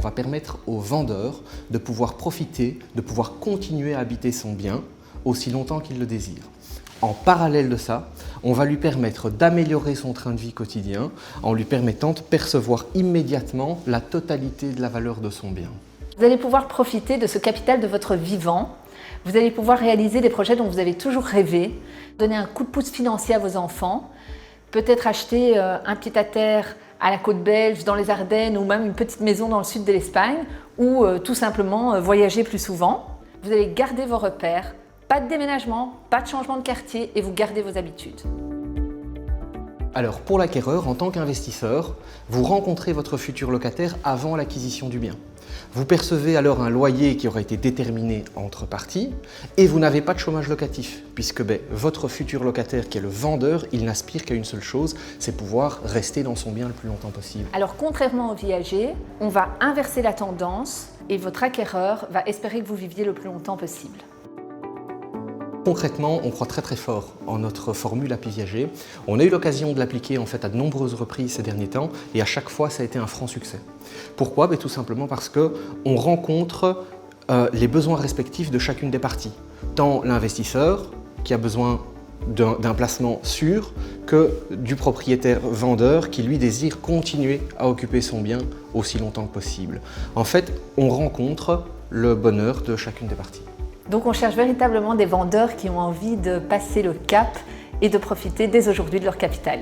va permettre au vendeur de pouvoir profiter, de pouvoir continuer à habiter son bien aussi longtemps qu'il le désire. En parallèle de ça, on va lui permettre d'améliorer son train de vie quotidien en lui permettant de percevoir immédiatement la totalité de la valeur de son bien. Vous allez pouvoir profiter de ce capital de votre vivant. Vous allez pouvoir réaliser des projets dont vous avez toujours rêvé, donner un coup de pouce financier à vos enfants, peut-être acheter un pied-à-terre à la côte belge, dans les Ardennes ou même une petite maison dans le sud de l'Espagne ou tout simplement voyager plus souvent. Vous allez garder vos repères, pas de déménagement, pas de changement de quartier et vous gardez vos habitudes. Alors pour l'acquéreur, en tant qu'investisseur, vous rencontrez votre futur locataire avant l'acquisition du bien. Vous percevez alors un loyer qui aura été déterminé entre parties et vous n'avez pas de chômage locatif puisque votre futur locataire qui est le vendeur, il n'aspire qu'à une seule chose, c'est pouvoir rester dans son bien le plus longtemps possible. Alors contrairement au viager, on va inverser la tendance et votre acquéreur va espérer que vous viviez le plus longtemps possible. Concrètement, on croit très fort en notre formule API Viager. On a eu l'occasion de l'appliquer à de nombreuses reprises ces derniers temps et à chaque fois ça a été un franc succès. Pourquoi? Tout simplement parce qu'on rencontre les besoins respectifs de chacune des parties. Tant l'investisseur qui a besoin d'un placement sûr que du propriétaire vendeur qui lui désire continuer à occuper son bien aussi longtemps que possible. En fait, on rencontre le bonheur de chacune des parties. Donc on cherche véritablement des vendeurs qui ont envie de passer le cap et de profiter dès aujourd'hui de leur capital.